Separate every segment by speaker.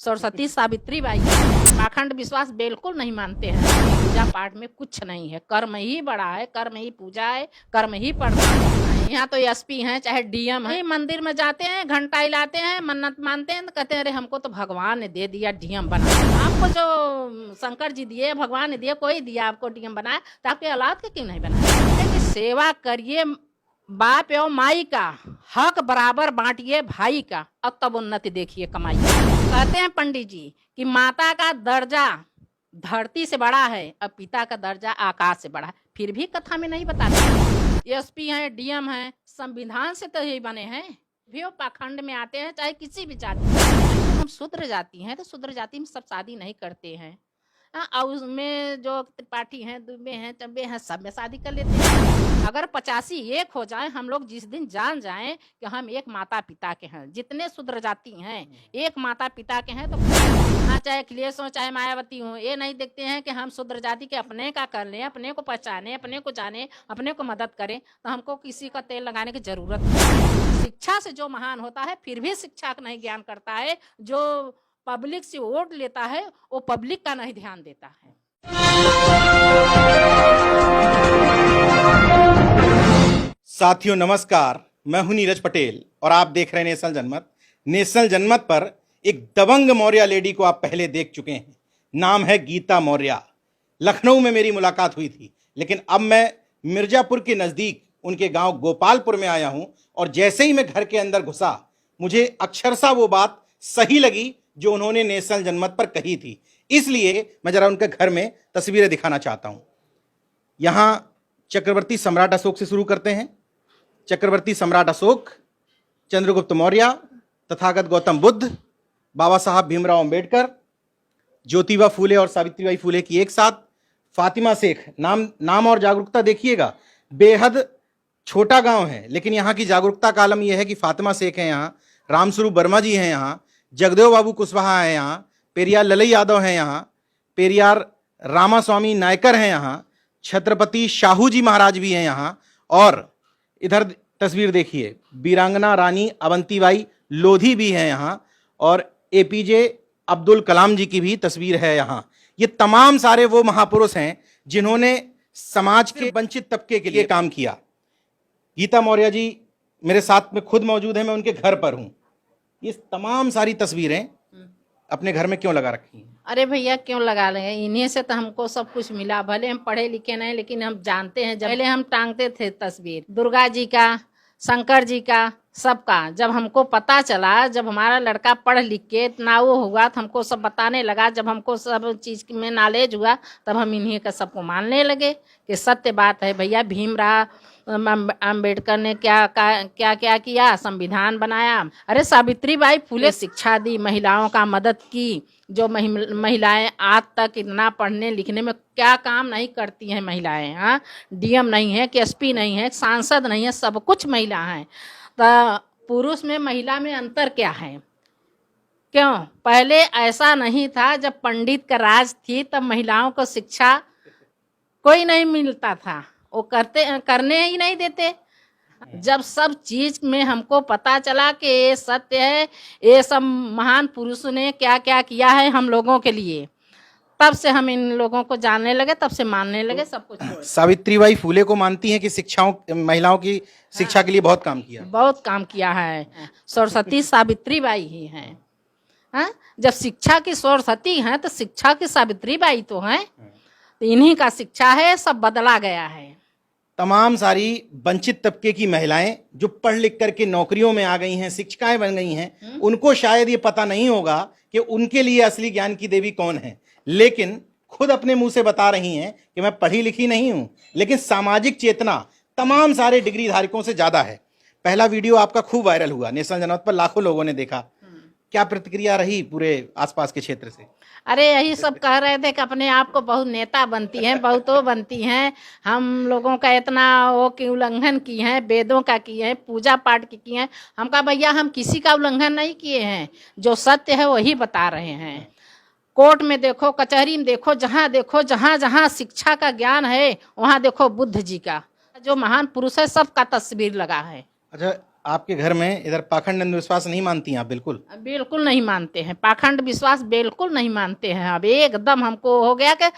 Speaker 1: Saraswati Savitri by पाखंड विश्वास बिल्कुल नहीं मानते हैं। पूजा पाठ में कुछ नहीं है, कर्म ही बड़ा है, कर्म ही पूजा है, कर्म ही पढ़ना है। यहाँ तो एसपी हैं चाहे डीएम है, मंदिर में जाते हैं, घंटा हिलाते हैं, मन्नत मानते हैं, तो कहते हैं अरे हमको तो भगवान ने दे दिया डीएम बना। आपको जो शंकर जी दिए, भगवान ने दिए, कोई दिया आपको डीएम बनाया, तो आपके औलाद के क्यों नहीं बनाया? सेवा करिए बाप एवं माई का, हक बराबर बांटिए भाई का, और तब उन्नति देखिए कमाई। कहते हैं पंडित जी कि माता का दर्जा धरती से बड़ा है और पिता का दर्जा आकाश से बड़ा है, फिर भी कथा में नहीं बताते। एसपी हैं, डीएम हैं, संविधान से तो यही बने हैं, भी वो पाखंड में आते हैं, चाहे किसी भी जाति। हम शूद्र जाति हैं तो शूद्र जाति में सब शादी नहीं करते हैं। और उसमें जो त्रिपाठी हैं, दुबे हैं, चब्बे हैं, सब में शादी कर लेते हैं। अगर 85 एक हो जाए, हम लोग जिस दिन जान जाएं कि हम एक माता पिता के हैं, जितने शूद्र जाति हैं एक माता पिता के हैं, तो हाँ, चाहे अखिलेश हो चाहे मायावती हो, ये नहीं देखते हैं कि हम शूद्र जाति के अपने का कर लें, अपने को पहचाने, अपने को जाने, अपने को मदद करें, तो हमको किसी का तेल लगाने की जरूरत नहीं। शिक्षा से जो महान होता है फिर भी शिक्षा का नहीं ज्ञान करता है, जो पब्लिक से वोट लेता है वो पब्लिक का नहीं ध्यान देता है।
Speaker 2: साथियों नमस्कार, मैं हूं नीरज पटेल और आप देख रहे हैं नेशनल जनमत। नेशनल जनमत पर एक दबंग मौर्य लेडी को आप पहले देख चुके हैं, नाम है गीता मौर्य। लखनऊ में मेरी मुलाकात हुई थी, लेकिन अब मैं मिर्जापुर के नज़दीक उनके गांव गोपालपुर में आया हूं और जैसे ही मैं घर के अंदर घुसा, मुझे अक्षरशः वो बात सही लगी जो उन्होंने नेशनल जनमत पर कही थी। इसलिए मैं जरा उनके घर में तस्वीरें दिखाना चाहता हूं। यहां चक्रवर्ती सम्राट अशोक से शुरू करते हैं। चक्रवर्ती सम्राट अशोक, चंद्रगुप्त मौर्य, तथागत गौतम बुद्ध, बाबा साहब भीमराव अंबेडकर, ज्योतिबा फूले और सावित्रीबाई फूले की एक साथ, फातिमा शेख। नाम और जागरूकता देखिएगा, बेहद छोटा गांव है लेकिन यहाँ की जागरूकता का आलम यह है कि फातिमा शेख है यहाँ, रामस्वरूप वर्मा जी हैं यहाँ, जगदेव बाबू कुशवाहा हैं यहाँ, पेरियार ललई यादव हैं यहाँ, पेरियार रामास्वामी नायकर हैं यहाँ, छत्रपति शाहू जी महाराज भी हैं यहाँ, और इधर तस्वीर देखिए वीरांगना रानी अवंतीबाई लोधी भी हैं यहाँ, और एपीजे अब्दुल कलाम जी की भी तस्वीर है यहाँ। ये तमाम सारे वो महापुरुष हैं जिन्होंने समाज के वंचित तबके के लिए काम किया। गीता मौर्य जी मेरे साथ में खुद मौजूद हैं, मैं उनके घर पर हूँ। ये तमाम सारी तस्वीरें अपने घर में क्यों लगा रखी हैं?
Speaker 1: अरे भैया क्यों लगा रहे हैं, इन्हीं से तो हमको सब कुछ मिला। भले हम पढ़े लिखे नहीं लेकिन हम जानते हैं। पहले हम टांगते थे तस्वीर दुर्गा जी का, शंकर जी का, सबका। जब हमको पता चला, जब हमारा लड़का पढ़ लिख के इतना वो हुआ तो हमको सब बताने लगा। जब हमको सब चीज़ में नॉलेज हुआ तब हम इन्हीं का सबको मानने लगे कि सत्य बात है। भैया भीमराव अंबेडकर ने क्या क्या किया, संविधान बनाया। अरे सावित्रीबाई फूले शिक्षा दी, महिलाओं का मदद की। जो महिलाएं आज तक इतना पढ़ने लिखने में क्या काम नहीं करती हैं महिलाएं। हाँ, डीएम नहीं है कि एसपी नहीं है, सांसद नहीं है, सब कुछ महिला हैं। तो पुरुष में महिला में अंतर क्या है? क्यों? पहले ऐसा नहीं था। जब पंडित का राज थी तब महिलाओं को शिक्षा कोई नहीं मिलता था, वो करने ही नहीं देते। जब सब चीज में हमको पता चला कि ये सत्य है, ये सब महान पुरुषों ने क्या क्या किया है हम लोगों के लिए, तब से हम इन लोगों को जानने लगे, तब से मानने लगे सब कुछ।
Speaker 2: सावित्रीबाई फूले को मानती हैं कि महिलाओं की शिक्षा के लिए बहुत काम किया?
Speaker 1: बहुत काम किया है। सरस्वती सावित्रीबाई ही हैं। हाँ, जब शिक्षा की सरस्वती हैं तो शिक्षा की सावित्रीबाई तो हैं। तो इन्हीं का शिक्षा है, सब बदला गया है।
Speaker 2: तमाम सारी वंचित तबके की महिलाएं जो पढ़ लिख करके नौकरियों में आ गई हैं, शिक्षिकाएं बन गई हैं, उनको शायद ये पता नहीं होगा कि उनके लिए असली ज्ञान की देवी कौन है, लेकिन खुद अपने मुंह से बता रही हैं कि मैं पढ़ी लिखी नहीं हूं, लेकिन सामाजिक चेतना तमाम सारे डिग्री धारकों से ज्यादा है। पहला वीडियो आपका खूब वायरल हुआ, नेशनल जनमत पर लाखों लोगों ने देखा। क्या प्रतिक्रिया रही पूरे आसपास के क्षेत्र से?
Speaker 1: अरे यही सब कह रहे थे कि अपने आप को बहुत नेता बनती हैं, बहुत वो बनती हैं, हम लोगों का इतना वो की उल्लंघन की हैं, वेदों का किए हैं, पूजा पाठ की किए हैं। हम कहा भैया हम किसी का उल्लंघन नहीं किए हैं, जो सत्य है वही बता रहे हैं। कोर्ट में देखो, कचहरी में देखो, जहाँ जहाँ शिक्षा का ज्ञान है वहाँ देखो बुद्ध जी का, जो महान पुरुष है सबका तस्वीर लगा है।
Speaker 2: अच्छा, आपके घर में इधर पाखंड अंधविश्वास नहीं मानती हैं आप? बिल्कुल
Speaker 1: बिल्कुल नहीं मानते हैं, पाखंड विश्वास बिल्कुल नहीं मानते हैं। अब एकदम हमको हो गया कि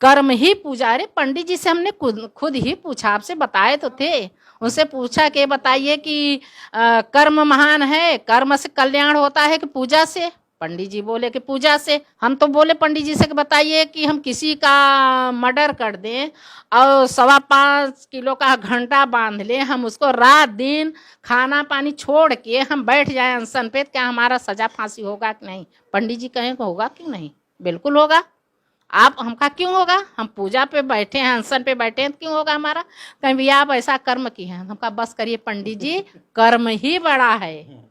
Speaker 1: कर्म ही पूजा। अरे पंडित जी से हमने खुद ही पूछा, आपसे बताए तो थे। उनसे पूछा कि बताइए कि कर्म महान है, कर्म से कल्याण होता है कि पूजा से? पंडित जी बोले कि पूजा से। हम तो बोले पंडित जी से कि बताइए कि हम किसी का मर्डर कर दें और 5.25 किलो का घंटा बांध लें, हम उसको रात दिन खाना पानी छोड़ के हम बैठ जाए अनशन पे, क्या हमारा सजा फांसी होगा कि नहीं? पंडित जी कहें होगा क्यों नहीं? बिल्कुल होगा। आप हमका क्यों होगा? हम पूजा पे बैठे हैं, अनशन पे बैठे हैं, क्यों होगा हमारा? कहीं भैया आप ऐसा कर्म किए हैं। हमका बस करिए पंडित जी, कर्म ही बड़ा है,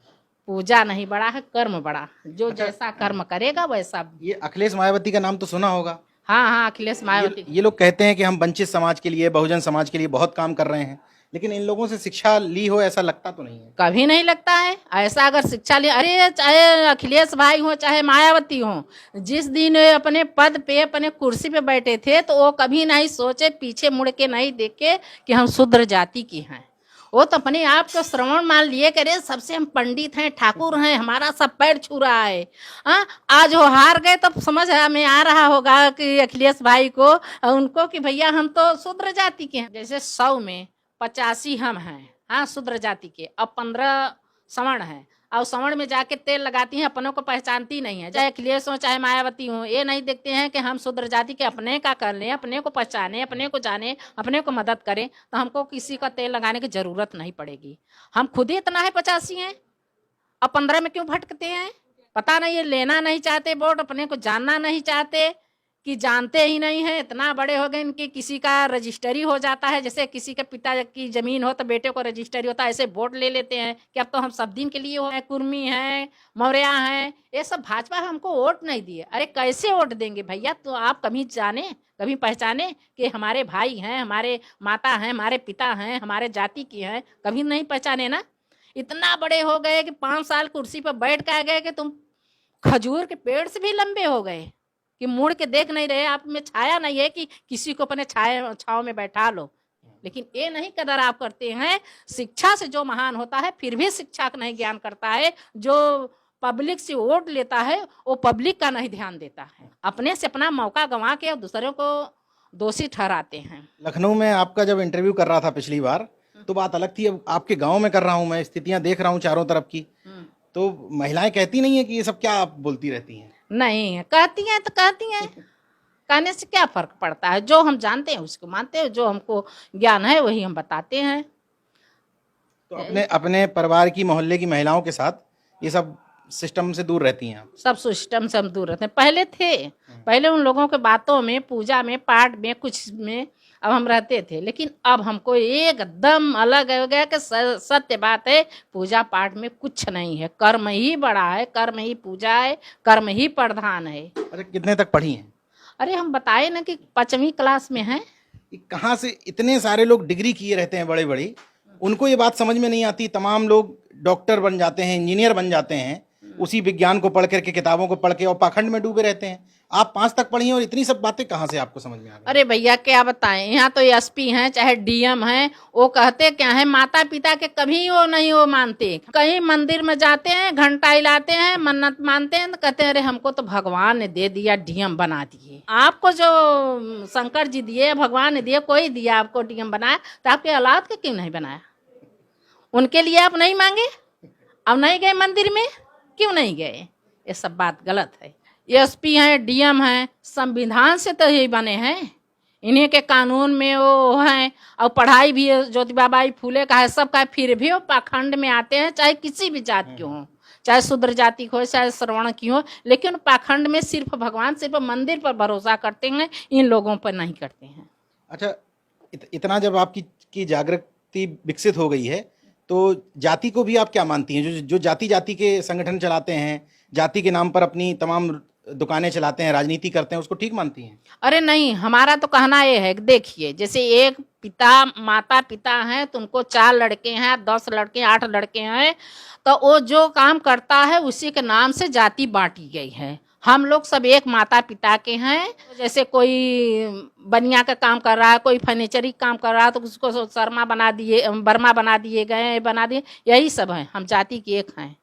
Speaker 1: पूजा नहीं बड़ा है, कर्म बड़ा। जो जैसा कर्म करेगा वैसा।
Speaker 2: ये अखिलेश मायावती का नाम तो सुना होगा।
Speaker 1: हाँ हाँ, अखिलेश मायावती।
Speaker 2: ये लोग कहते हैं कि हम वंचित समाज के लिए, बहुजन समाज के लिए बहुत काम कर रहे हैं, लेकिन इन लोगों से शिक्षा ली हो ऐसा लगता तो नहीं है।
Speaker 1: कभी नहीं लगता है ऐसा। अगर शिक्षा ले, अरे चाहे अखिलेश भाई हो चाहे मायावती हो, जिस दिन अपने पद पे अपने कुर्सी पे बैठे थे तो वो कभी नहीं सोचे, पीछे मुड़ के नहीं देखे कि हम शूद्र जाति की हैं। वो तो अपने आप को श्रवण मान लिए करे सबसे हम पंडित हैं, ठाकुर हैं, हमारा सब पैर छू रहा है। हाँ, आज वो हार गए तो समझ में आ रहा होगा कि अखिलेश भाई को, उनको, कि भैया हम तो शूद्र जाति के हैं। जैसे 100 में 85 हम हैं, हाँ, शूद्र जाति के, अब 15 सवर्ण हैं। और सवर्ण में जाके तेल लगाती हैं, अपनों को पहचानती नहीं है। चाहे अखिलेश हो चाहे मायावती हो, ये नहीं देखते हैं कि हम शूद्र जाति के, अपने का कर लें, अपने को पहचाने, अपने को जाने, अपने को मदद करें, तो हमको किसी का तेल लगाने की जरूरत नहीं पड़ेगी। हम खुद ही इतना है 85 हैं, अब 15 में क्यों भटकते हैं? पता नहीं, ये लेना नहीं चाहते वोट, अपने को जानना नहीं चाहते, कि जानते ही नहीं है। इतना बड़े हो गए इनकी, किसी का रजिस्ट्री हो जाता है, जैसे किसी के पिता की जमीन हो तो बेटे को रजिस्ट्री होता है, ऐसे वोट ले लेते हैं कि अब तो हम सब दिन के लिए हो, कुर्मी हैं, मौर्या हैं, ये सब भाजपा हमको वोट नहीं दिए। अरे कैसे वोट देंगे भैया? तो आप कभी जाने, कभी पहचाने कि हमारे भाई हैं, हमारे माता हैं, हमारे पिता हैं, हमारे जाति की हैं? कभी नहीं पहचाने ना। इतना बड़े हो गए कि 5 साल कुर्सी पर बैठ के आ गए कि तुम खजूर के पेड़ से भी लंबे हो गए, कि मुड़ के देख नहीं रहे, आप में छाया नहीं है कि किसी को अपने छाव में बैठा लो। लेकिन ये नहीं कदर आप करते हैं। शिक्षा से जो महान होता है फिर भी शिक्षा का नहीं ज्ञान करता है। जो पब्लिक से वोट लेता है वो पब्लिक का नहीं ध्यान देता है, अपने से अपना मौका गंवा के और दूसरों को दोषी ठहराते हैं।
Speaker 2: लखनऊ में आपका जब इंटरव्यू कर रहा था पिछली बार तो बात अलग थी। अब आपके गांव में कर रहा हूं, मैं स्थितियां देख रहा हूं चारों तरफ की, तो महिलाएं कहती नहीं है कि ये सब क्या आप बोलती रहती हैं?
Speaker 1: नहीं, कहती हैं तो कहती हैं, कहने से क्या फर्क पड़ता है? जो हम जानते हैं उसको मानते हैं, जो हमको ज्ञान है वही हम बताते हैं।
Speaker 2: तो अपने अपने परिवार की, मोहल्ले की महिलाओं के साथ ये सब सिस्टम से दूर रहती हैं आप?
Speaker 1: सब सिस्टम से हम दूर रहते हैं। पहले थे, पहले उन लोगों के बातों में, पूजा में, पाठ में, कुछ में अब हम रहते थे, लेकिन अब हमको एकदम अलग हो गया कि सत्य बात है, पूजा पाठ में कुछ नहीं है, कर्म ही बड़ा है, कर्म ही पूजा है, कर्म ही प्रधान है।
Speaker 2: अच्छा, कितने तक पढ़ी हैं?
Speaker 1: अरे हम बताए ना कि 5वीं क्लास में हैं।
Speaker 2: कहाँ से इतने सारे लोग डिग्री किए रहते हैं बड़े बड़ी, उनको ये बात समझ में नहीं आती। तमाम लोग डॉक्टर बन जाते हैं, इंजीनियर बन जाते हैं, उसी विज्ञान को पढ़ करके, किताबों को पढ़ के, और पाखंड में डूबे रहते हैं। आप 5 तक पढ़ी हैं और इतनी सब बातें कहाँ से आपको समझ में आ गई?
Speaker 1: अरे भैया क्या बताएं, यहाँ तो एसपी हैं चाहे डीएम हैं, वो कहते क्या है, माता पिता के कभी वो नहीं वो मानते। कहीं मंदिर में जाते हैं, घंटा हिलाते हैं, मन्नत मानते हैं, तो कहते हैं अरे हमको तो भगवान ने दे दिया, डीएम बना दिए। आपको जो शंकर जी दिए, भगवान ने दिए, कोई दिया आपको डीएम बनाया, तो आपके औलाद के क्यों नहीं बनाया? उनके लिए आप नहीं मांगे? अब नहीं गए मंदिर में, क्यों नहीं गए? ये सब बात गलत है। एसपी हैं, डीएम हैं, संविधान से तो यही बने हैं, इन्हीं के कानून में वो हैं, और पढ़ाई भी ज्योतिबा बाई फूले का है, सबका है, फिर भी वो पाखंड में आते हैं, चाहे किसी भी जात के हों, चाहे शूद्र जाति हो चाहे श्रवण की हो, लेकिन पाखंड में सिर्फ भगवान, सिर्फ मंदिर पर भरोसा करते हैं, इन लोगों पर नहीं करते हैं।
Speaker 2: अच्छा, इतना जब आपकी जागृति विकसित हो गई है तो जाति को भी आप क्या मानती हैं? जो जाति जाति के संगठन चलाते हैं, जाति के नाम पर अपनी तमाम दुकानें चलाते हैं, राजनीति करते हैं, उसको ठीक मानती हैं?
Speaker 1: अरे नहीं, हमारा तो कहना ये है, देखिए जैसे एक पिता माता पिता हैं, तुमको 4 लड़के हैं, 10 लड़के, 8 लड़के हैं, तो वो जो काम करता है उसी के नाम से जाति बांटी गई है। हम लोग सब एक माता पिता के हैं। जैसे कोई बनिया का काम कर रहा है, कोई फर्नीचरी काम कर रहा है, तो उसको शर्मा बना दिए, वर्मा बना दिए गए, बना दिए, यही सब है। हम जाति के एक हैं।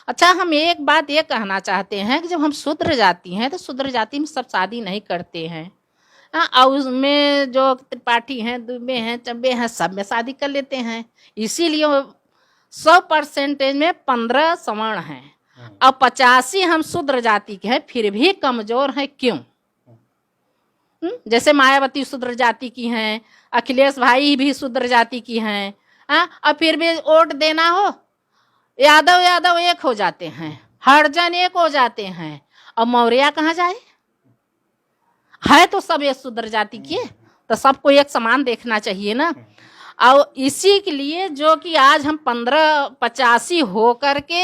Speaker 1: अच्छा, हम एक बात ये कहना चाहते हैं कि जब हम शूद्र जाति हैं तो शूद्र जाति में सब शादी नहीं करते हैं। और उसमें जो त्रिपाठी हैं, दुबे हैं, चब्बे हैं, सब में शादी कर लेते हैं। इसीलिए 100% में 15 सवर्ण हैं और 85 हम शूद्र जाति के हैं, फिर भी कमजोर हैं। क्यों? जैसे मायावती शूद्र जाति की हैं, अखिलेश भाई भी शूद्र जाति की हैं, और फिर भी वोट देना हो, यादव एक हो जाते हैं, हरिजन एक हो जाते हैं, और मौर्य कहाँ जाए? है तो सब एक शूद्र जाति के, तो सबको एक समान देखना चाहिए ना। और इसी के लिए जो कि आज हम 15-85 हो करके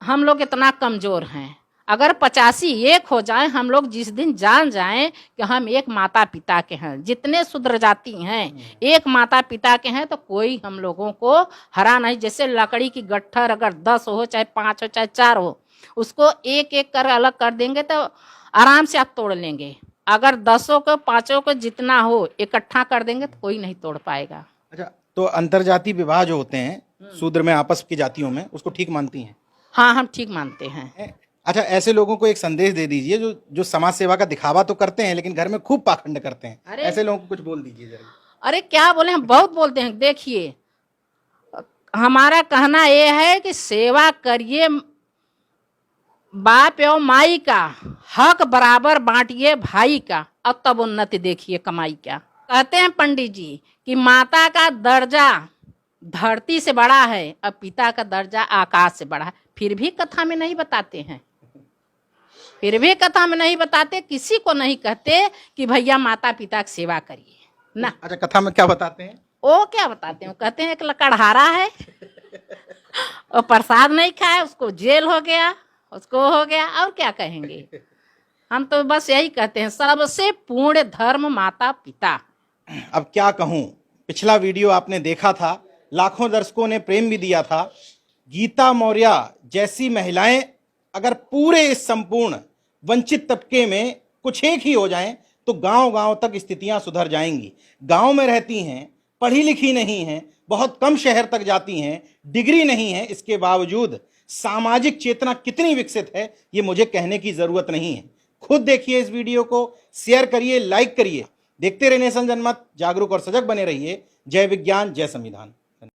Speaker 1: हम लोग इतना कमजोर हैं। अगर 85 एक हो जाए, हम लोग जिस दिन जान जाएं कि हम एक माता पिता के हैं, जितने शूद्र जाति हैं एक माता पिता के हैं, तो कोई हम लोगों को हरा नहीं। जैसे लकड़ी की गट्ठर अगर 10 हो, चाहे 5 हो, चाहे 4 हो, उसको एक एक कर अलग कर देंगे तो आराम से आप तोड़ लेंगे। अगर 10 को 5 को जितना हो इकट्ठा कर देंगे तो कोई नहीं तोड़ पाएगा।
Speaker 2: अच्छा, तो अंतरजातीय विवाह जो होते हैं शूद्र में आपस की जातियों में, उसको ठीक मानती हैं?
Speaker 1: हाँ, हम ठीक मानते हैं।
Speaker 2: अच्छा, ऐसे लोगों को एक संदेश दे दीजिए जो समाज सेवा का दिखावा तो करते हैं लेकिन घर में खूब पाखंड करते हैं। ऐसे लोगों को कुछ बोल दीजिए जरा।
Speaker 1: अरे क्या बोले, हम बहुत बोलते हैं। देखिए, हमारा कहना ये है कि सेवा करिए, बाप एवं माई का हक बराबर बांटिए भाई का, और तब उन्नति देखिए कमाई का। कहते हैं पंडित जी कि माता का दर्जा धरती से बड़ा है और पिता का दर्जा आकाश से बड़ा है। फिर भी कथा में नहीं बताते हैं, फिर भी कथा में नहीं बताते, किसी को नहीं कहते कि भैया माता पिता की सेवा करिए ना।
Speaker 2: अच्छा, कथा में क्या बताते हैं?
Speaker 1: वो क्या बताते हैं? कहते हैं एक लकड़हारा है, और प्रसाद नहीं खाए, उसको जेल हो गया, उसको हो गया, और क्या कहेंगे? हम तो बस यही कहते हैं, सबसे पूर्ण धर्म माता पिता।
Speaker 2: अब क्या कहूं, पिछला वीडियो आपने देखा था, लाखों दर्शकों ने प्रेम भी दिया था। गीता मौर्य जैसी महिलाएं अगर पूरे इस संपूर्ण वंचित तबके में कुछ एक ही हो जाएं तो गांव-गांव तक स्थितियां सुधर जाएंगी। गांव में रहती हैं, पढ़ी लिखी नहीं हैं, बहुत कम शहर तक जाती हैं, डिग्री नहीं है, इसके बावजूद सामाजिक चेतना कितनी विकसित है ये मुझे कहने की जरूरत नहीं है। खुद देखिए इस वीडियो को, शेयर करिए, लाइक करिए। देखते रहिए नेशन जनमत, जागरूक और सजग बने रहिए। जय विज्ञान, जय संविधान।